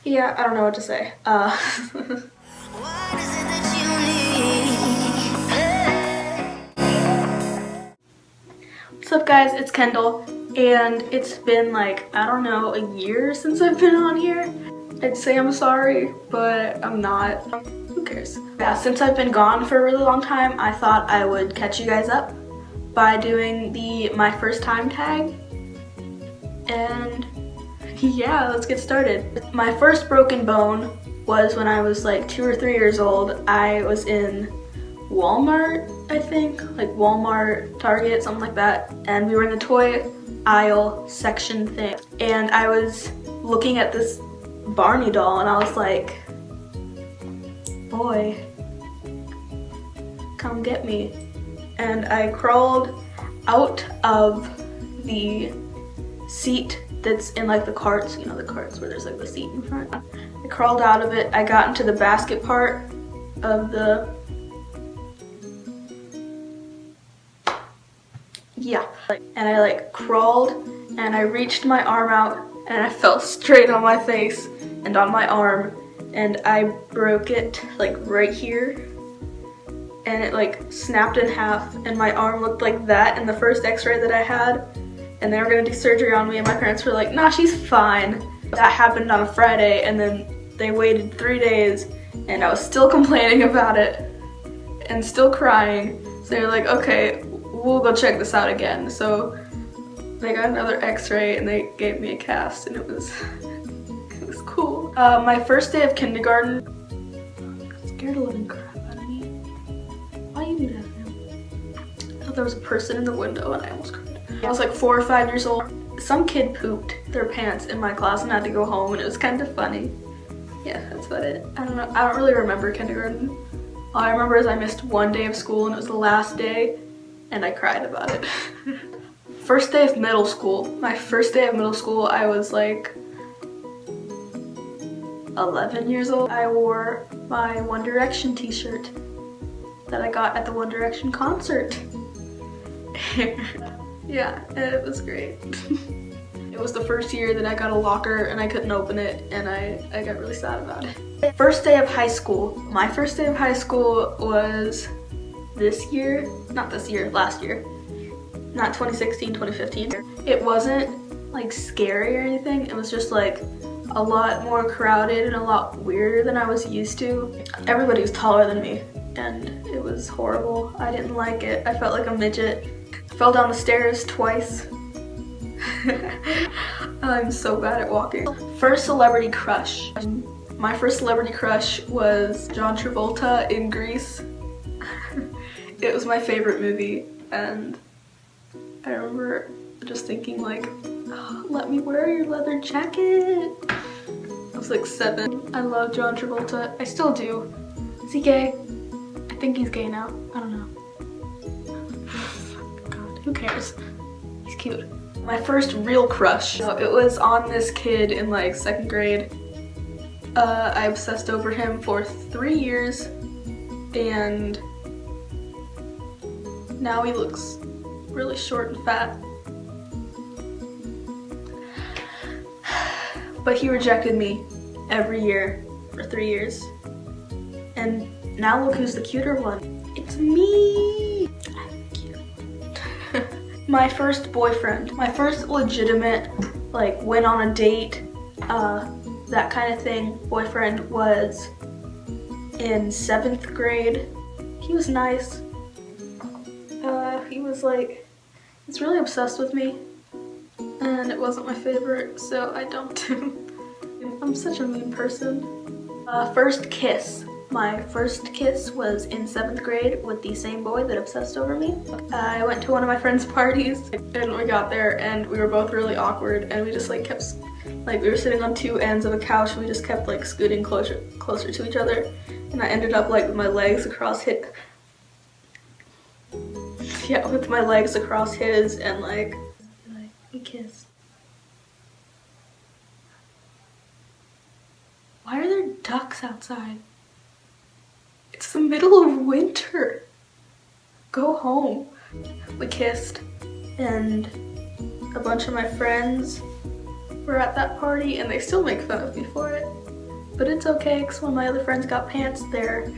Yeah, I don't know what to say. What's up guys, it's Kendall, and it's been like, I don't know, a year since I've been on here. I'd say I'm sorry, but I'm not. Who cares? Yeah, since I've been gone for a really long time, I thought I would catch you guys up by doing the my first time tag. And yeah, let's get started. My first broken bone was when I was like 2 or 3 years old. I was in Walmart, I think, like Walmart, Target, something like that, and we were in the toy aisle section thing, and I was looking at this Barney doll and I was like, boy, come get me. And I crawled out of the seat that's in like the carts, you know, the carts where there's like the seat in front. I crawled out of it, I got into the basket part of the, yeah, and I like crawled and I reached my arm out and I fell straight on my face and on my arm, and I broke it like right here, and it like snapped in half, and my arm looked like that in the first x-ray that I had, and they were gonna do surgery on me, and my parents were like, nah, she's fine. That happened on a Friday, and then they waited 3 days and I was still complaining about it and still crying, so they were like, okay, we'll go check this out again. So they got another x-ray and they gave me a cast, and it was cool. My first day of kindergarten, I scared the living crap out of me. Why you do that? I thought there was a person in the window and I almost cried. I was like 4 or 5 years old. Some kid pooped their pants in my class and had to go home, and it was kind of funny. Yeah, that's about it. I don't know, I don't really remember kindergarten. All I remember is I missed 1 day of school and it was the last day, and I cried about it. First day of middle school. My first day of middle school, I was like 11 years old. I wore my One Direction t-shirt that I got at the One Direction concert. Yeah, it was great. It was the first year that I got a locker and I couldn't open it, and I got really sad about it. First day of high school. My first day of high school was this year, not this year, last year. Not 2016, 2015. It wasn't like scary or anything. It was just like a lot more crowded and a lot weirder than I was used to. Everybody was taller than me and it was horrible. I didn't like it. I felt like a midget. I fell down the stairs twice. I'm so bad at walking. First celebrity crush. My first celebrity crush was John Travolta in Grease. It was my favorite movie, and I remember just thinking like, oh, let me wear your leather jacket. I was like 7. I love John Travolta. I still do. Is he gay? I think he's gay now. I don't know. God, who cares? He's cute. My first real crush. It was on this kid in like 2nd grade. I obsessed over him for 3 years, and now he looks really short and fat. But he rejected me every year for 3 years. And now look who's the cuter one. It's me! I'm cute. My first boyfriend. My first legitimate, like, went on a date, that kind of thing, boyfriend was in 7th grade. He was nice. He was like, he's really obsessed with me, and it wasn't my favorite, so I dumped him. I'm such a mean person. First kiss. My first kiss was in 7th grade with the same boy that obsessed over me. I went to one of my friend's parties, and we got there and we were both really awkward, and we just like kept, like, we were sitting on 2 ends of a couch and we just kept like scooting closer to each other, and I ended up like with my legs across with my legs across his, and like we kissed. Why are there ducks outside? It's the middle of winter. Go home. We kissed, and a bunch of my friends were at that party, and they still make fun of me for it. it's okay because one of my other friends got pants there,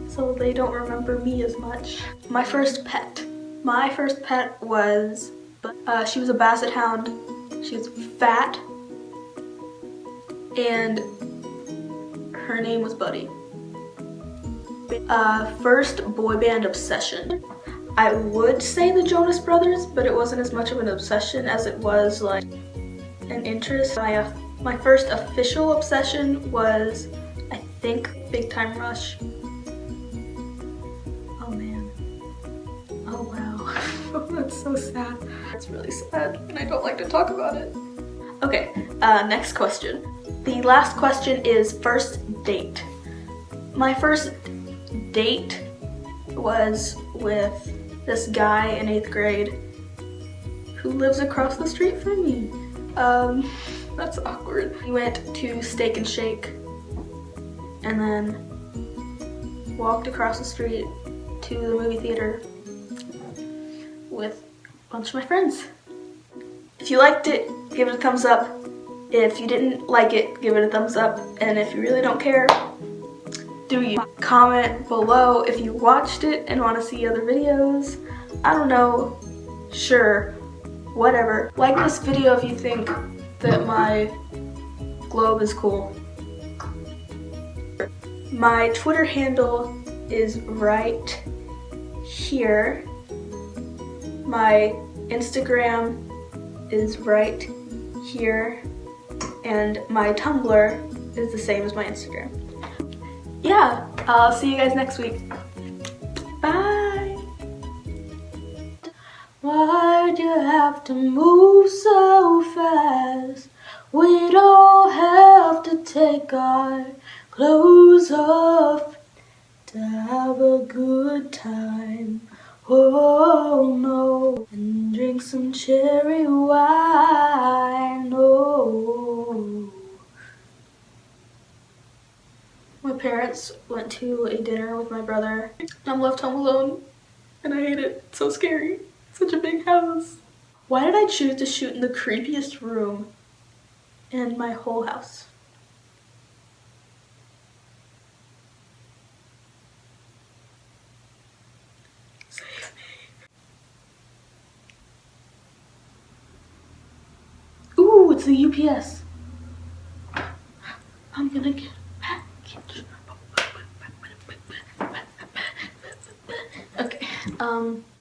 so they don't remember me as much. My first pet. My first pet was, she was a basset hound. She was fat, and her name was Buddy. First boy band obsession. I would say the Jonas Brothers, but it wasn't as much of an obsession as it was like an interest. My first official obsession was, I think, Big Time Rush. Oh man. Oh wow. That's so sad. It's really sad and I don't like to talk about it. Okay, next question. The last question is first date. My first date was with this guy in 8th grade who lives across the street from me. That's awkward. We went to Steak and Shake and then walked across the street to the movie theater with a bunch of my friends. If you liked it, give it a thumbs up. If you didn't like it, give it a thumbs up. And if you really don't care, do you? Comment below if you watched it and want to see other videos. I don't know. Sure. Whatever. Like this video if you think that my globe is cool. My Twitter handle is right here. My Instagram is right here. And my Tumblr is the same as my Instagram. Yeah, I'll see you guys next week. Bye! Why'd you have to move so fast? We don't have to take our clothes off to have a good time. Oh no, and drink some cherry wine. Oh. My parents went to a dinner with my brother. I'm left home alone and I hate it. It's so scary. Such a big house. Why did I choose to shoot in the creepiest room in my whole house? Save me. Ooh, it's the UPS. I'm gonna get package. Okay,